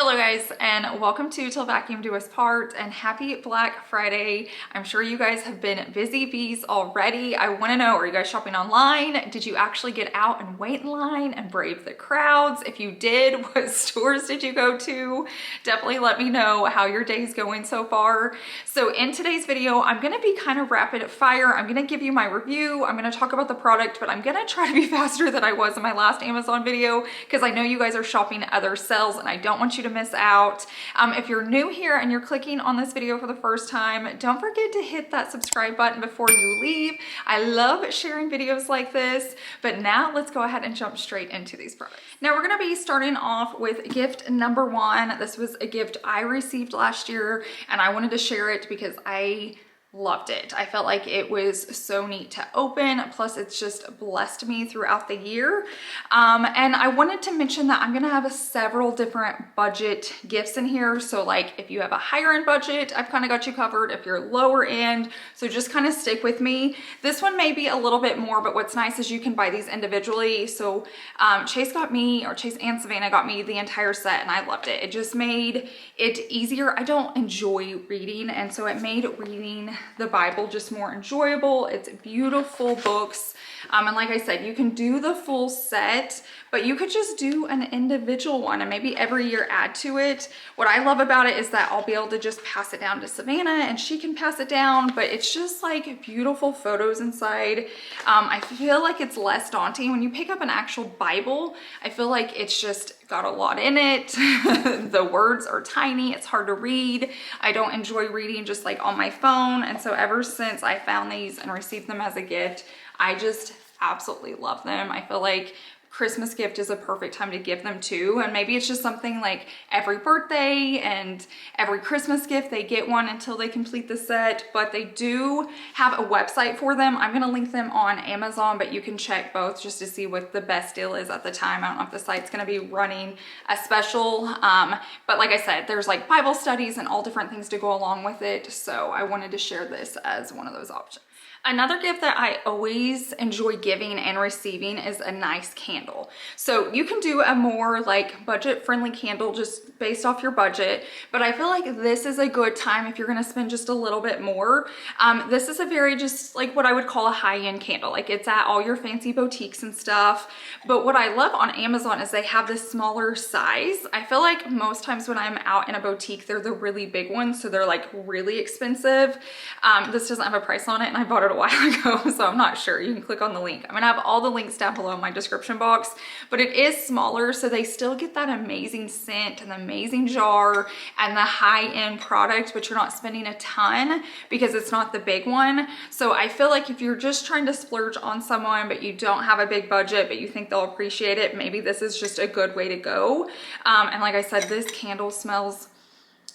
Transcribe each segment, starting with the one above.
Hello guys, and welcome to Till Vacuum Do Us Part, and happy Black Friday. I'm sure you guys have been busy bees already. I want to know, are you guys shopping online? Did you actually get out and wait in line and brave the crowds? If you did, what stores did you go to? Definitely let me know how your day's going so far. So in today's video, I'm going to be kind of rapid fire. I'm going to give you my review. I'm going to talk about the product, but I'm going to try to be faster than I was in my last Amazon video because I know you guys are shopping other sales and I don't want you to miss out. If you're new here and you're clicking on this video for the first time, don't forget to hit that subscribe button before you leave. I love sharing videos like this, but now let's go ahead and jump straight into these products. Now we're going to be starting off with gift number one. This was a gift I received last year and I wanted to share it because I loved it. I felt like it was so neat to open, plus it's just blessed me throughout the year. And I wanted to mention that I'm gonna have several different budget gifts in here. So like if you have a higher end budget, I've kind of got you covered. If you're lower end, so just kind of stick with me. This one may be a little bit more, but what's nice is you can buy these individually. So Chase and Savannah got me the entire set and I loved it. It just made it easier. I don't enjoy reading, and so it made reading the Bible just more enjoyable. It's beautiful books. And like I said, you can do the full set, but you could just do an individual one and maybe every year add to it. What I love about it is that I'll be able to just pass it down to Savannah and she can pass it down, but it's just like beautiful photos inside. I feel like it's less daunting. When you pick up an actual Bible, I feel like it's just got a lot in it. The words are tiny, it's hard to read. I don't enjoy reading just like on my phone. And so ever since I found these and received them as a gift, I just absolutely love them. I feel like Christmas gift is a perfect time to give them too. And maybe it's just something like every birthday and every Christmas gift, they get one until they complete the set, but they do have a website for them. I'm gonna link them on Amazon, but you can check both just to see what the best deal is at the time. I don't know if the site's gonna be running a special, but like I said, there's like Bible studies and all different things to go along with it. So I wanted to share this as one of those options. Another gift that I always enjoy giving and receiving is a nice candle. So you can do a more like budget-friendly candle just based off your budget, but I feel like this is a good time if you're gonna spend just a little bit more. This is a very just like what I would call a high-end candle. Like it's at all your fancy boutiques and stuff. But what I love on Amazon is they have this smaller size. I feel like most times when I'm out in a boutique, they're the really big ones, so they're like really expensive. This doesn't have a price on it and I bought it a while ago, so I'm not sure. You can click on the link. I'm gonna have all the links down below in my description box, but it is smaller, so they still get that amazing scent and the amazing jar and the high-end product, but you're not spending a ton because it's not the big one. So I feel like if you're just trying to splurge on someone, but you don't have a big budget, but you think they'll appreciate it, maybe this is just a good way to go. And like I said, this candle smells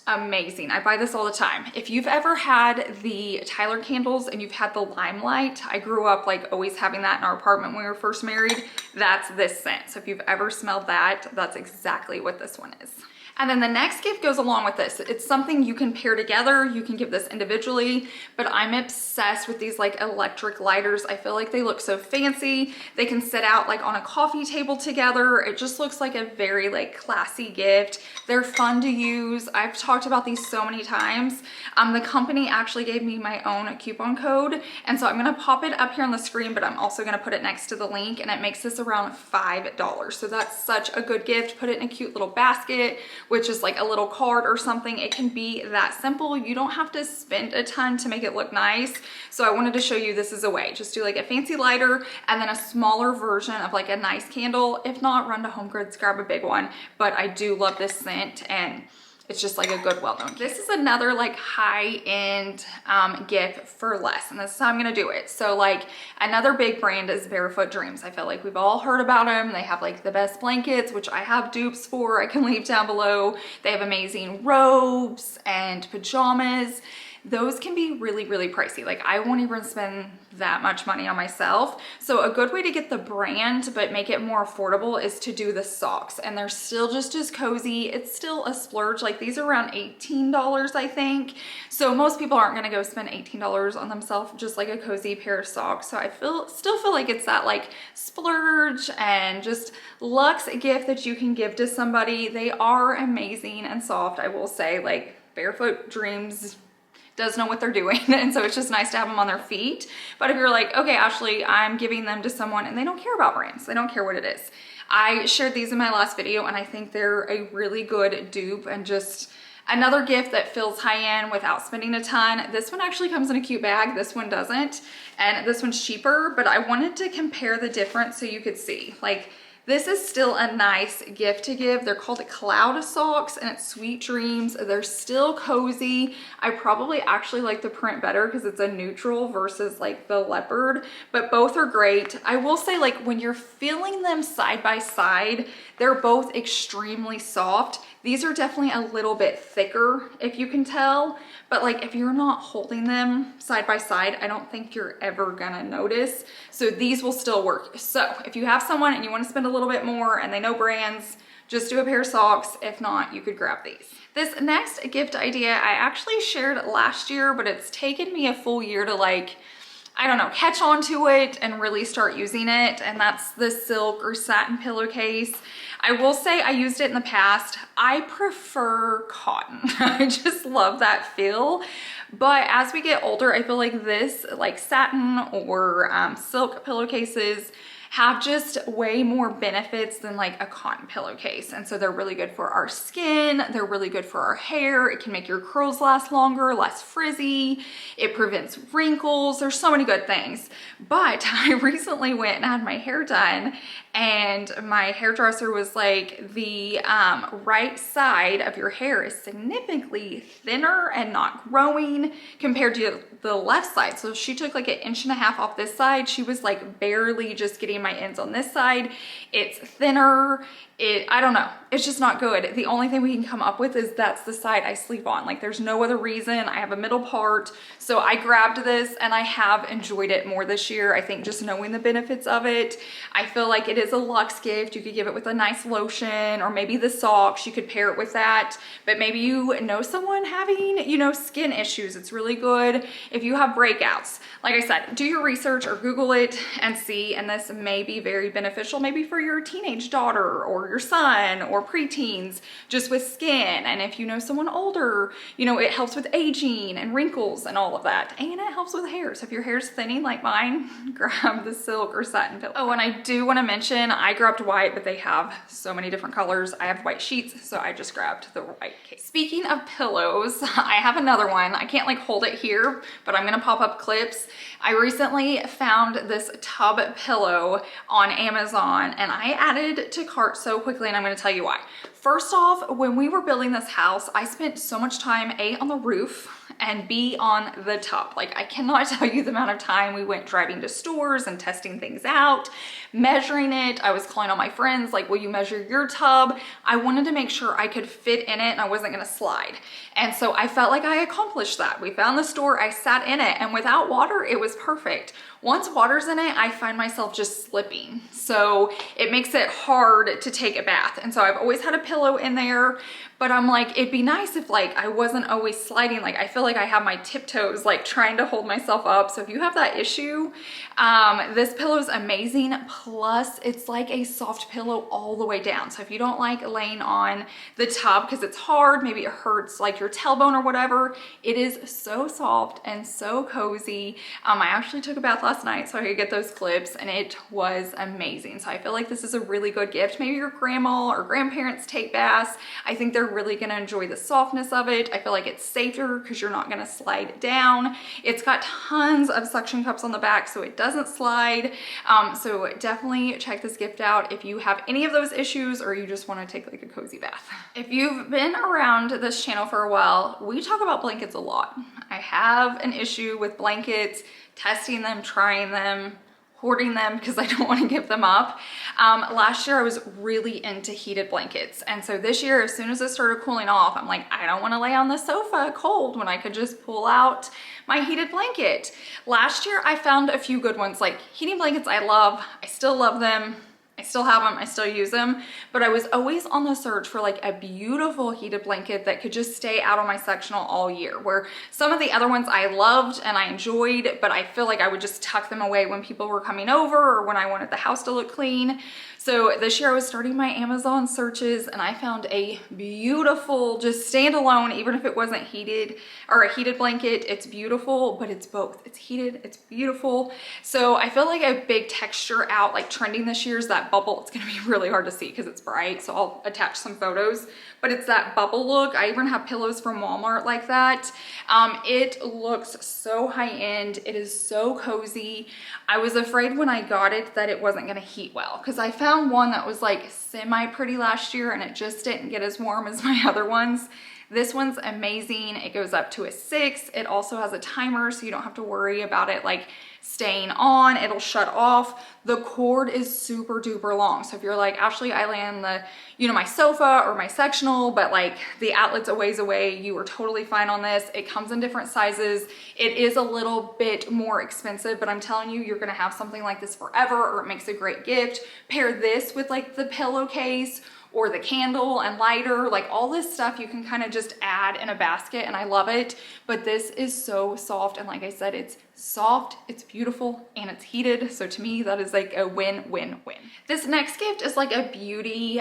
amazing. I buy this all the time. If you've ever had the Tyler candles and you've had the Limelight, I grew up like always having that in our apartment when we were first married. That's this scent. So if you've ever smelled that, that's exactly what this one is. And then the next gift goes along with this. It's something you can pair together. You can give this individually, but I'm obsessed with these like electric lighters. I feel like they look so fancy. They can sit out like on a coffee table together. It just looks like a very like classy gift. They're fun to use. I've talked about these so many times. The company actually gave me my own coupon code. And so I'm gonna pop it up here on the screen, but I'm also gonna put it next to the link, and it makes this around $5. So that's such a good gift. Put it in a cute little basket, which is like a little card or something. It can be that simple. You don't have to spend a ton to make it look nice. So I wanted to show you this is a way. Just do like a fancy lighter and then a smaller version of like a nice candle. If not, run to Home Goods, grab a big one. But I do love this scent and it's just like a good well-known. This is another like high-end gift for less, and this is how I'm gonna do it. So like another big brand is Barefoot Dreams. I feel like we've all heard about them. They have like the best blankets, which I have dupes for. I can leave down below. They have amazing robes and pajamas. those can be really, really pricey. Like I won't even spend that much money on myself. So a good way to get the brand but make it more affordable is to do the socks, and they're still just as cozy. It's still a splurge. Like these are around $18, I think. So most people aren't gonna go spend $18 on themselves, just like a cozy pair of socks. So I still feel like it's that like splurge and just luxe gift that you can give to somebody. They are amazing and soft. I will say, like Barefoot Dreams does know what they're doing, and so it's just nice to have them on their feet. But if you're like, okay, Ashley, I'm giving them to someone and they don't care about brands, they don't care what it is. I shared these in my last video, and I think they're a really good dupe and just another gift that feels high-end without spending a ton. This one actually comes in a cute bag, this one doesn't, and this one's cheaper, but I wanted to compare the difference so you could see. Like, this is still a nice gift to give. They're called Cloud Socks, and it's Sweet Dreams. They're still cozy. I probably actually like the print better because it's a neutral versus like the leopard, but both are great. I will say, like, when you're feeling them side by side, they're both extremely soft. These are definitely a little bit thicker, if you can tell, but like if you're not holding them side by side, I don't think you're ever gonna notice. So these will still work. So if you have someone and you wanna spend a little bit more and they know brands, just do a pair of socks. If not, you could grab these. This next gift idea I actually shared last year, but it's taken me a full year to, like, I don't know, catch on to it and really start using it. And that's the silk or satin pillowcase. I will say I used it in the past. I prefer cotton. I just love that feel. But as we get older, I feel like this, like satin or silk pillowcases, have just way more benefits than like a cotton pillowcase. And so they're really good for our skin. They're really good for our hair. It can make your curls last longer, less frizzy. It prevents wrinkles. There's so many good things. But I recently went and had my hair done, and my hairdresser was like, the right side of your hair is significantly thinner and not growing compared to the left side. So she took like 1.5 inches off this side. She was like barely just getting my ends on this side. It's thinner. I don't know, it's just not good. The only thing we can come up with is that's the side I sleep on. Like there's no other reason. I have a middle part. So I grabbed this and I have enjoyed it more this year. I think just knowing the benefits of it, I feel like it is a luxe gift. You could give it with a nice lotion, or maybe the socks, you could pair it with that. But maybe you know someone having, you know, skin issues. It's really good if you have breakouts. Like I said, do your research or Google it and see, and this may be very beneficial maybe for your teenage daughter or your son or preteens, just with skin. And if you know someone older, you know, it helps with aging and wrinkles and all of that. And it helps with hair. So if your hair's thinning like mine, grab the silk or satin pillow. Oh, and I do want to mention, I grabbed white, but they have so many different colors. I have white sheets, so I just grabbed the white case. Speaking of pillows, I have another one. I can't like hold it here, but I'm gonna pop up clips. I recently found this tub pillow on Amazon, and I added to cart so quickly, and I'm going to tell you why. First off, when we were building this house, I spent so much time A, on the roof, and B, on the tub. Like, I cannot tell you the amount of time we went driving to stores and testing things out, measuring it. I was calling all my friends, like, will you measure your tub? I wanted to make sure I could fit in it and I wasn't gonna slide. And so I felt like I accomplished that. We found the store, I sat in it, and without water, it was perfect. Once water's in it, I find myself just slipping. So it makes it hard to take a bath. And so I've always had a pillow in there, but I'm like, it'd be nice if like I wasn't always sliding. Like I feel like I have my tiptoes like trying to hold myself up. So if you have that issue, this pillow is amazing. Plus it's like a soft pillow all the way down. So if you don't like laying on the tub because it's hard, maybe it hurts like your tailbone or whatever, it is so soft and so cozy. I actually took a bath last night so I could get those clips, and it was amazing. So I feel like this is a really good gift. Maybe your grandma or grandparents take baths. I think they're really gonna enjoy the softness of it. I feel like it's safer because you're not gonna slide down. It's got tons of suction cups on the back so it doesn't slide. So definitely check this gift out if you have any of those issues or you just wanna take like a cozy bath. If you've been around this channel for a while, we talk about blankets a lot. I have an issue with blankets, testing them, trying them, hoarding them because I don't want to give them up. Last year I was really into heated blankets. And so this year, as soon as it started cooling off, I'm like, I don't want to lay on the sofa cold when I could just pull out my heated blanket. Last year I found a few good ones. Like heating blankets I love, I still love them. I still have them, I still use them, but I was always on the search for like a beautiful heated blanket that could just stay out on my sectional all year, where some of the other ones I loved and I enjoyed, but I feel like I would just tuck them away when people were coming over or when I wanted the house to look clean. So this year I was starting my Amazon searches and I found a beautiful, just standalone, even if it wasn't heated or a heated blanket, it's beautiful, but it's both. It's heated, it's beautiful. So I feel like a big texture out, like trending this year is that bubble. It's gonna be really hard to see because it's bright, so I'll attach some photos, but it's that bubble look. I even have pillows from Walmart like that. It looks so high end. It is so cozy. I was afraid when I got it that it wasn't gonna heat well because I found one that was like semi pretty last year and it just didn't get as warm as my other ones. This one's amazing. It goes up to a 6. It also has a timer, so you don't have to worry about it like staying on. It'll shut off. The cord is super duper long. So if you're like, Ashley, I lay on the, you know, my sofa or my sectional, but like the outlet's a ways away, you are totally fine on this. It comes in different sizes. It is a little bit more expensive, but I'm telling you, you're gonna have something like this forever, or it makes a great gift. Pair this with like the pillowcase or the candle and lighter, like all this stuff you can kind of just add in a basket, and I love it. But this is so soft, and like I said, it's soft, it's beautiful, and it's heated. So to me, that is like a win-win-win. This next gift is like a beauty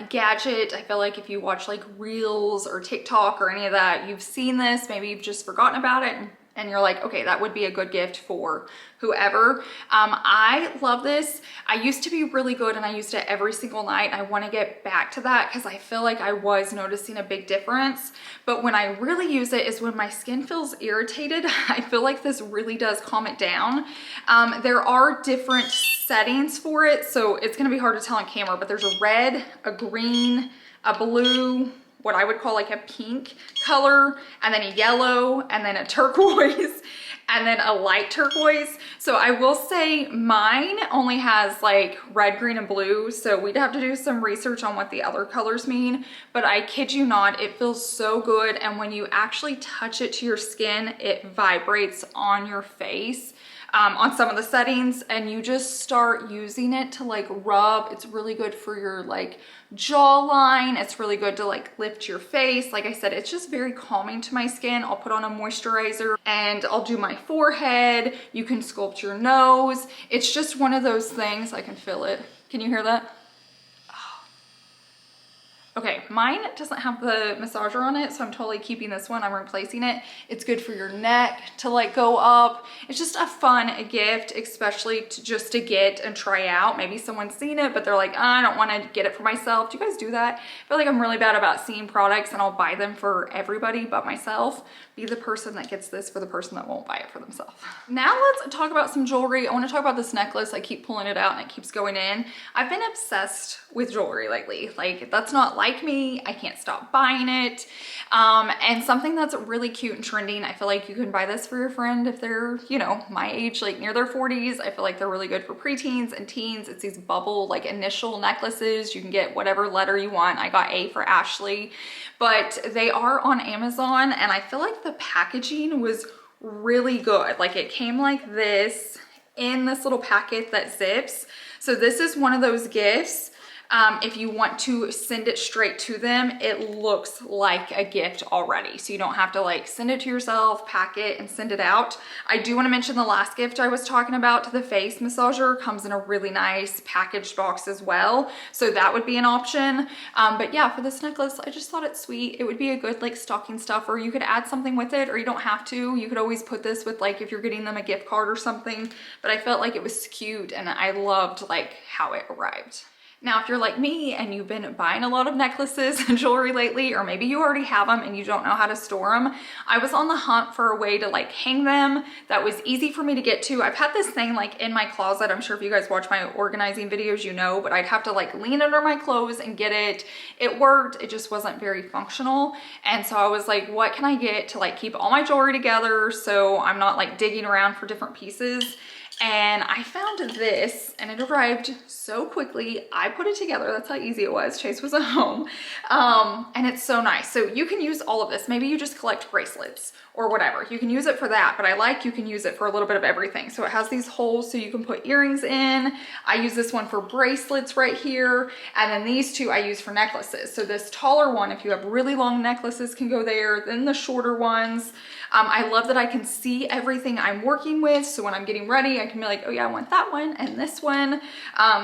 gadget. I feel like if you watch like Reels or TikTok or any of that, you've seen this, maybe you've just forgotten about it, and you're like, okay, that would be a good gift for whoever. I love this. I used to be really good and I used it every single night. I want to get back to that because I feel like I was noticing a big difference. But when I really use it is when my skin feels irritated. I feel like this really does calm it down. There are different settings for it, so it's going to be hard to tell on camera, but there's a red, a green, a blue, what I would call like a pink color, and then a yellow, and then a turquoise, and then a light turquoise. So I will say mine only has like red, green, and blue, so we'd have to do some research on what the other colors mean, but I kid you not, it feels so good, and when you actually touch it to your skin, it vibrates on your face. On some of the settings, and you just start using it to like rub. It's really good for your like jawline. It's really good to like lift your face. Like I said, it's just very calming to my skin. I'll put on a moisturizer and I'll do my forehead. You can sculpt your nose. It's just one of those things. I can feel it. Can you hear that? Okay, mine doesn't have the massager on it, so I'm totally keeping this one. I'm replacing it. It's good for your neck to like go up. It's just a fun gift, especially just to get and try out. Maybe someone's seen it, but they're like, oh, I don't want to get it for myself. Do you guys do that? I feel like I'm really bad about seeing products and I'll buy them for everybody but myself. Be the person that gets this for the person that won't buy it for themselves. Now let's talk about some jewelry. I want to talk about this necklace. I keep pulling it out and it keeps going in. I've been obsessed with jewelry lately. Like, that's not like me. I can't stop buying it. And something that's really cute and trending, I feel like you can buy this for your friend if they're, you know, my age, like near their 40s. I feel like they're really good for preteens and teens. It's these bubble like initial necklaces. You can get whatever letter you want. I got A for Ashley, but they are on Amazon, and I feel like the packaging was really good. Like, it came like this in this little packet that zips. So this is one of those gifts. If you want to send it straight to them, it looks like a gift already. So you don't have to like send it to yourself, pack it, and send it out. I do want to mention the last gift I was talking about, the face massager, comes in a really nice packaged box as well. So that would be an option. But yeah, for this necklace, I just thought it's sweet. It would be a good like stocking stuffer. You could add something with it, or you don't have to. You could always put this with like if you're getting them a gift card or something. But I felt like it was cute, and I loved like how it arrived. Now, if you're like me and you've been buying a lot of necklaces and jewelry lately, or maybe you already have them and you don't know how to store them, I was on the hunt for a way to like hang them that was easy for me to get to. I've had this thing like in my closet. I'm sure if you guys watch my organizing videos, you know, but I'd have to like lean under my clothes and get it. It worked. It just wasn't very functional. And so I was like, what can I get to like keep all my jewelry together so I'm not like digging around for different pieces? and I found this and it arrived so quickly. I put it together. That's how easy it was. Chase was at home. And it's so nice. So you can use all of this. Maybe you just collect bracelets or whatever. You can use it for that, but you can use it for a little bit of everything. So it has these holes so you can put earrings in. I use this one for bracelets right here. And then these two I use for necklaces. So this taller one, if you have really long necklaces, can go there. Then the shorter ones. I love that I can see everything I'm working with. So when I'm getting ready, I can be like, oh yeah, I want that one and this one.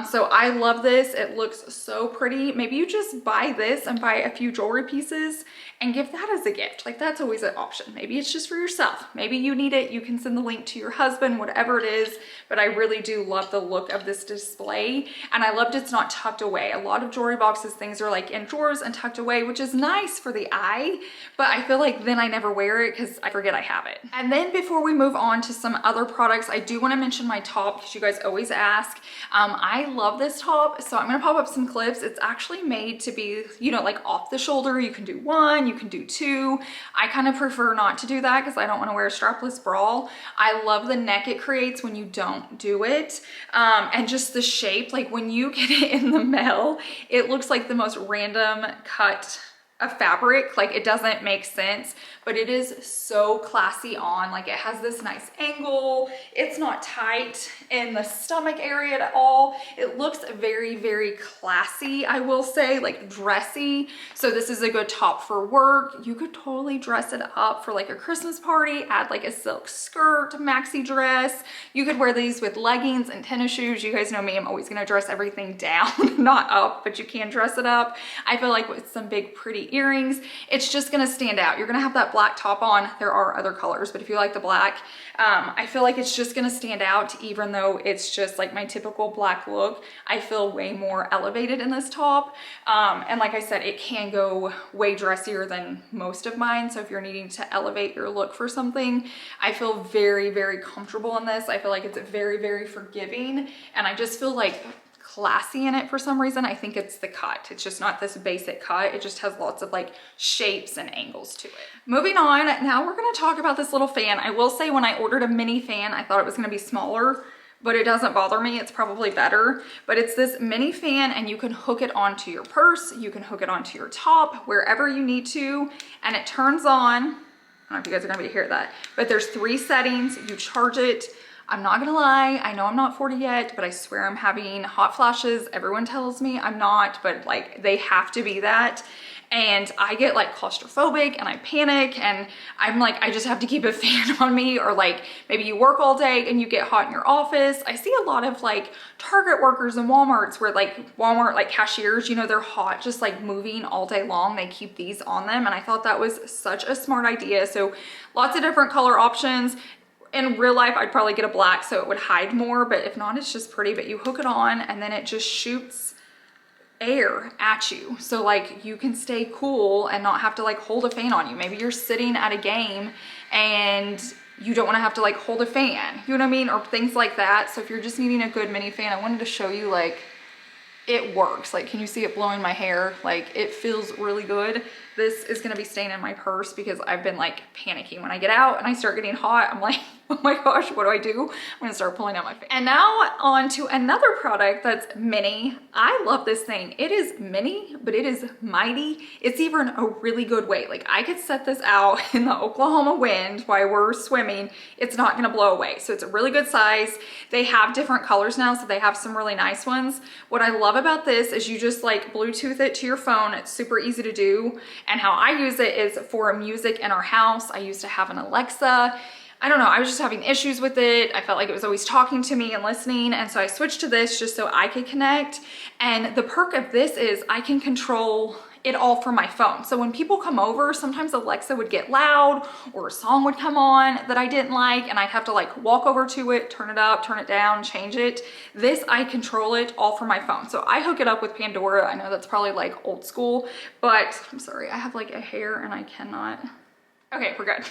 So I love this. It looks so pretty. Maybe you just buy this and buy a few jewelry pieces and give that as a gift. Like that's always an option. Maybe it's just for yourself. Maybe you need it. You can send the link to your husband, whatever it is. But I really do love the look of this display. And I loved it's not tucked away. A lot of jewelry boxes, things are like in drawers and tucked away, which is nice for the eye. But I feel like then I never wear it because I forget I have it. And then before we move on to some other products, I do want to mention my top because you guys always ask. I love this top. So I'm going to pop up some clips. It's actually made to be, you know, like off the shoulder. You can do one, you can do two. I kind of prefer not to do that because I don't want to wear a strapless bra. I love the neck it creates when you don't do it. And just the shape, like when you get it in the mail, it looks like the most random cut of fabric. Like it doesn't make sense, but it is so classy on. Like it has this nice angle. It's not tight in the stomach area at all. It looks very, very classy, I will say, like dressy. So this is a good top for work. You could totally dress it up for like a Christmas party, add like a silk skirt, maxi dress. You could wear these with leggings and tennis shoes. You guys know me, I'm always gonna dress everything down, not up, but you can dress it up. I feel like with some big pretty earrings, it's just gonna stand out. You're gonna have that black top on. There are other colors, but if you like the black, I feel like it's just gonna stand out. Even though it's just like my typical black look, I feel way more elevated in this top. And like I said, it can go way dressier than most of mine. So if you're needing to elevate your look for something, I feel very, very comfortable in this. I feel like it's very, very forgiving. And I just feel like classy in it for some reason. I think it's the cut. It's just not this basic cut. It just has lots of like shapes and angles to it. Moving on, now we're going to talk about this little fan. I will say when I ordered a mini fan, I thought it was going to be smaller, but it doesn't bother me. It's probably better, but it's this mini fan and you can hook it onto your purse. You can hook it onto your top, wherever you need to, and it turns on. I don't know if you guys are going to be able to hear that, but there's 3 settings. You charge it. I'm not gonna lie, I know I'm not 40 yet, but I swear I'm having hot flashes. Everyone tells me I'm not, but like they have to be that. And I get like claustrophobic and I panic and I'm like, I just have to keep a fan on me. Or like maybe you work all day and you get hot in your office. I see a lot of like Target workers and Walmarts where like Walmart like cashiers, you know, they're hot, just like moving all day long. They keep these on them. And I thought that was such a smart idea. So lots of different color options. In real life, I'd probably get a black so it would hide more, but if not, it's just pretty. But you hook it on and then it just shoots air at you. So like you can stay cool and not have to like hold a fan on you. Maybe you're sitting at a game and you don't want to have to like hold a fan, you know what I mean? Or things like that. So if you're just needing a good mini fan, I wanted to show you like it works. Like, can you see it blowing my hair? Like it feels really good. This is going to be staying in my purse because I've been like panicking when I get out and I start getting hot. I'm like, oh my gosh, what do I do? I'm going to start pulling out my fan. And now on to another product that's mini. I love this thing. It is mini, but it is mighty. It's even a really good weight. Like I could set this out in the Oklahoma wind while we're swimming. It's not going to blow away. So it's a really good size. They have different colors now. So they have some really nice ones. What I love about this is you just like Bluetooth it to your phone. It's super easy to do. And how I use it is for music in our house. I used to have an Alexa. I don't know, I was just having issues with it. I felt like it was always talking to me and listening. And so I switched to this just so I could connect. And the perk of this is I can control it all from my phone. So when people come over, sometimes Alexa would get loud or a song would come on that I didn't like and I'd have to like walk over to it, turn it up, turn it down, change it. This, I control it all from my phone. So I hook it up with Pandora. I know that's probably like old school, but I'm sorry, I have like a hair and I cannot. Okay, we're good.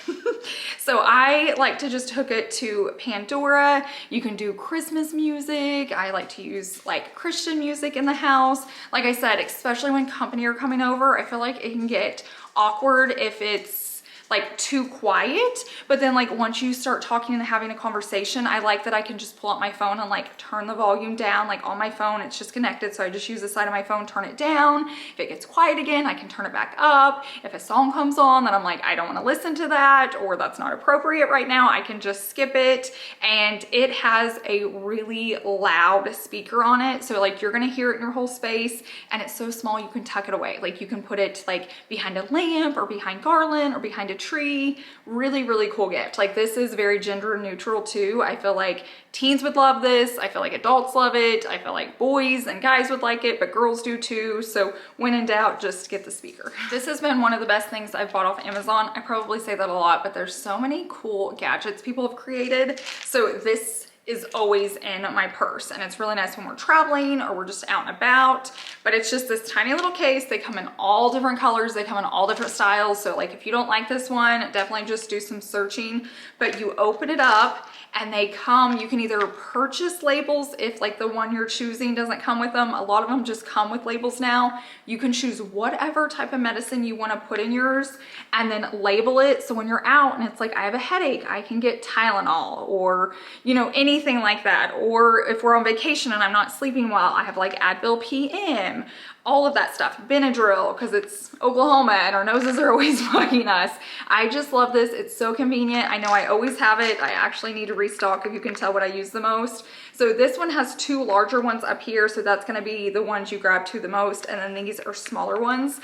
So I like to just hook it to Pandora. You can do Christmas music. I like to use like Christian music in the house. Like I said, especially when company are coming over, I feel like it can get awkward if it's like too quiet. But then like once you start talking and having a conversation, I like that I can just pull out my phone and like turn the volume down. Like on my phone, it's just connected. So I just use the side of my phone, turn it down. If it gets quiet again, I can turn it back up. If a song comes on that I'm like, I don't want to listen to that, or that's not appropriate right now, I can just skip it. And it has a really loud speaker on it. So like you're gonna hear it in your whole space, and it's so small you can tuck it away. Like you can put it like behind a lamp or behind garland or behind a tree. Really, really cool gift. Like this is very gender neutral too. I feel like teens would love this. I feel like adults love it. I feel like boys and guys would like it, but girls do too. So when in doubt, just get the speaker. This has been one of the best things I've bought off Amazon. I probably say that a lot, but there's so many cool gadgets people have created. So this is always in my purse, and it's really nice when we're traveling or we're just out and about. But it's just this tiny little case. They come in all different colors, they come in all different styles. So like if you don't like this one, definitely just do some searching. But you open it up and they come, you can either purchase labels if like the one you're choosing doesn't come with them. A lot of them just come with labels now. You can choose whatever type of medicine you want to put in yours and then label it. So when you're out and it's like, I have a headache, I can get Tylenol, or you know, anything like that. Or if we're on vacation and I'm not sleeping well, I have like Advil PM, all of that stuff. Benadryl, because it's Oklahoma and our noses are always bugging us. I just love this. It's so convenient. I know I always have it. I actually need to restock, if you can tell what I use the most. So this one has two larger ones up here. So that's going to be the ones you grab to the most. And then these are smaller ones.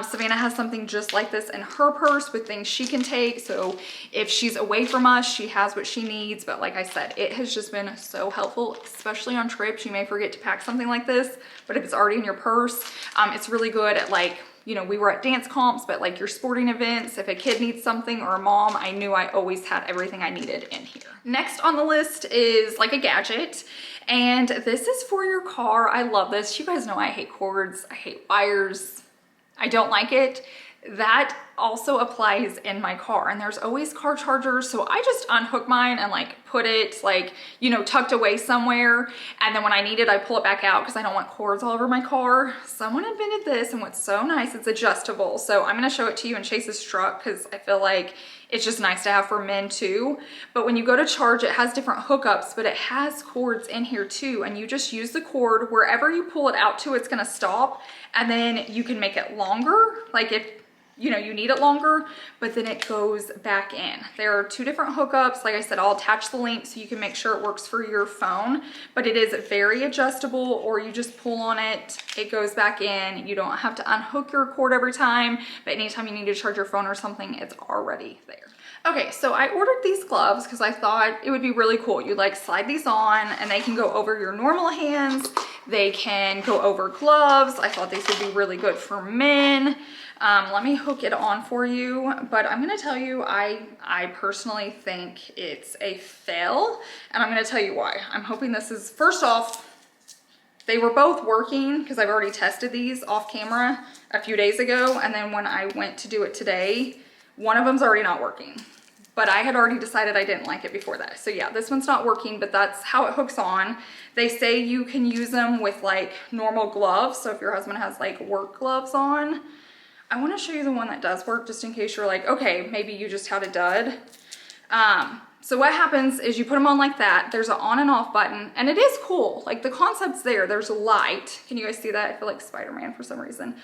Savannah has something just like this in her purse with things she can take. So if she's away from us, she has what she needs. But like I said, it has just been so helpful, especially on trips. You may forget to pack something like this, but if it's already in your purse, it's really good at like, you know, we were at dance comps, but like your sporting events, if a kid needs something or a mom, I knew I always had everything I needed in here. Next on the list is like a gadget, and this is for your car. I love this. You guys know I hate cords, I hate wires, I don't like it. That also applies in my car, and there's always car chargers. So I just unhook mine and like put it like, you know, tucked away somewhere. And then when I need it, I pull it back out because I don't want cords all over my car. Someone invented this, and what's so nice, it's adjustable. So I'm gonna show it to you in Chase's truck because I feel like it's just nice to have for men too. But when you go to charge, it has different hookups, but it has cords in here too. And you just use the cord wherever you pull it out to, it's gonna stop. And then you can make it longer. Like if, you know, you need it longer, but then it goes back in. There are two different hookups. Like I said, I'll attach the link so you can make sure it works for your phone, but it is very adjustable, or you just pull on it, it goes back in. You don't have to unhook your cord every time, but anytime you need to charge your phone or something, it's already there. Okay, so I ordered these gloves because I thought it would be really cool. You like slide these on and they can go over your normal hands. They can go over gloves. I thought these would be really good for men. Let me hook it on for you, but I'm gonna tell you, I personally think it's a fail, and I'm gonna tell you why. I'm hoping this is, first off, they were both working because I've already tested these off camera a few days ago, and then when I went to do it today, one of them's already not working. But I had already decided I didn't like it before that. So yeah, this one's not working, but that's how it hooks on. They say you can use them with like normal gloves. So if your husband has like work gloves on, I want to show you the one that does work just in case you're like, okay, maybe you just had a dud. So what happens is you put them on like that. There's an on and off button, and it is cool. Like the concept's there. There's a light. Can you guys see that? I feel like Spider-Man for some reason.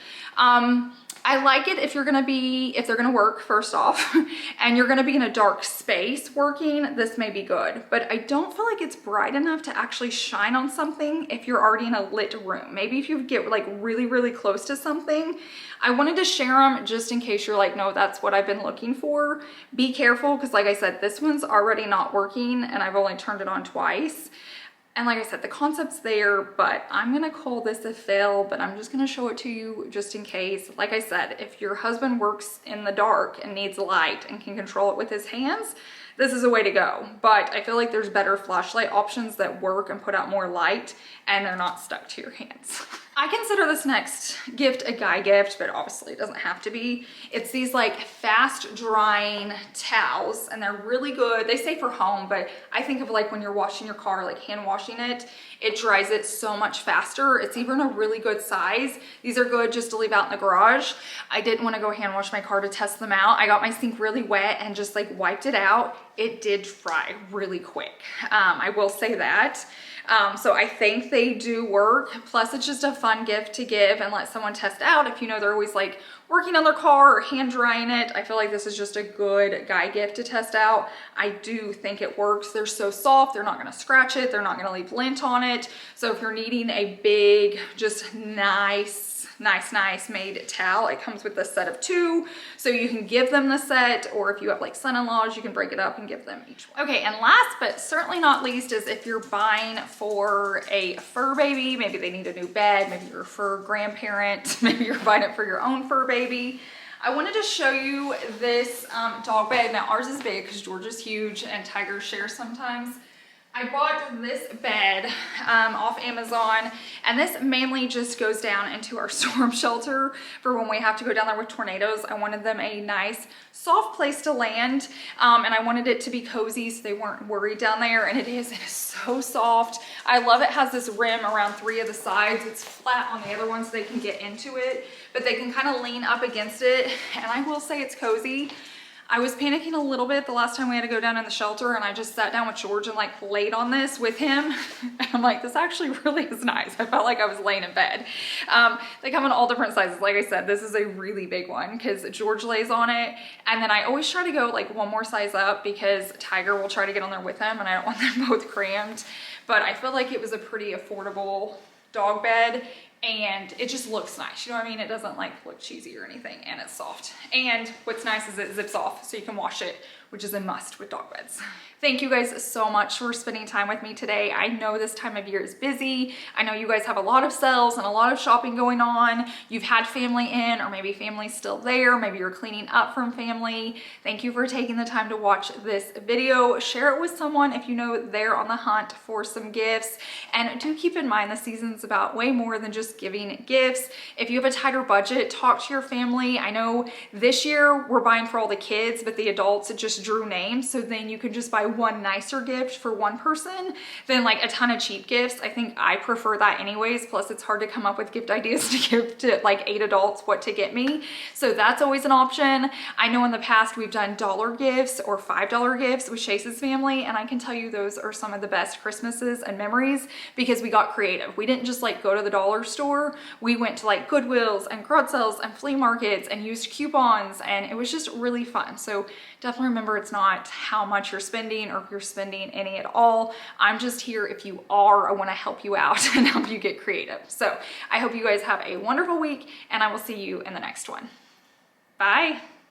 I like it if they're gonna work first off, and you're gonna be in a dark space working, this may be good. But I don't feel like it's bright enough to actually shine on something if you're already in a lit room. Maybe if you get like really, really close to something. I wanted to share them just in case you're like, no, that's what I've been looking for. Be careful, because like I said, this one's already not working and I've only turned it on twice. And like I said, the concept's there, but I'm gonna call this a fail, but I'm just gonna show it to you just in case. Like I said, if your husband works in the dark and needs light and can control it with his hands, this is a way to go. But I feel like there's better flashlight options that work and put out more light, and they're not stuck to your hands. I consider this next gift a guy gift, but obviously it doesn't have to be. It's these like fast drying towels, and they're really good. They say for home, but I think of like when you're washing your car, like hand washing it. it dries it so much faster. It's even a really good size. These are good just to leave out in the garage. I didn't want to go hand wash my car to test them out. I got my sink really wet and just like wiped it out. It did dry really quick. I will say that. So I think they do work. Plus it's just a fun gift to give and let someone test out if you know they're always like working on their car or hand drying it. I feel like this is just a good guy gift to test out. I do think it works. They're so soft, they're not gonna scratch it, they're not gonna leave lint on it. So if you're needing a big, just nice made towel, it comes with a set of 2, so you can give them the set, or if you have like son-in-laws, you can break it up and give them each one. Okay, and last but certainly not least is if you're buying for a fur baby, maybe they need a new bed, maybe you're a fur grandparent, maybe you're buying it for your own fur baby. I wanted to show you this dog bed. Now ours is big because George is huge and Tiger shares sometimes. I bought this bed off Amazon, and this mainly just goes down into our storm shelter for when we have to go down there with tornadoes. I wanted them a nice soft place to land, and I wanted it to be cozy so they weren't worried down there, and it is so soft. I love it has this rim around 3 of the sides. It's flat on the other ones so they can get into it, but they can kind of lean up against it, and I will say it's cozy. I was panicking a little bit the last time we had to go down in the shelter, and I just sat down with George and like laid on this with him. And I'm like, this actually really is nice. I felt like I was laying in bed. They come in all different sizes. Like I said, this is a really big one because George lays on it. And then I always try to go like one more size up because Tiger will try to get on there with him, and I don't want them both crammed. But I feel like it was a pretty affordable dog bed. And it just looks nice, you know what I mean? It doesn't like look cheesy or anything, and it's soft. And what's nice is it zips off so you can wash it, which is a must with dog beds. Thank you guys so much for spending time with me today. I know this time of year is busy. I know you guys have a lot of sales and a lot of shopping going on. You've had family in, or maybe family's still there. Maybe you're cleaning up from family. Thank you for taking the time to watch this video. Share it with someone if you know they're on the hunt for some gifts. And do keep in mind the season's about way more than just giving gifts. If you have a tighter budget, talk to your family. I know this year we're buying for all the kids, but the adults just drew names. So then you could just buy one nicer gift for one person than like a ton of cheap gifts. I think I prefer that anyways. Plus it's hard to come up with gift ideas to give to like 8 adults what to get me. So that's always an option. I know in the past we've done dollar gifts or $5 gifts with Chase's family. And I can tell you those are some of the best Christmases and memories because we got creative. We didn't just like go to the dollar store. We went to like Goodwills and garage sales and flea markets and used coupons, and it was just really fun. So definitely remember, it's not how much you're spending or if you're spending any at all. I'm just here if you are. I want to help you out and help you get creative. So I hope you guys have a wonderful week, and I will see you in the next one. Bye.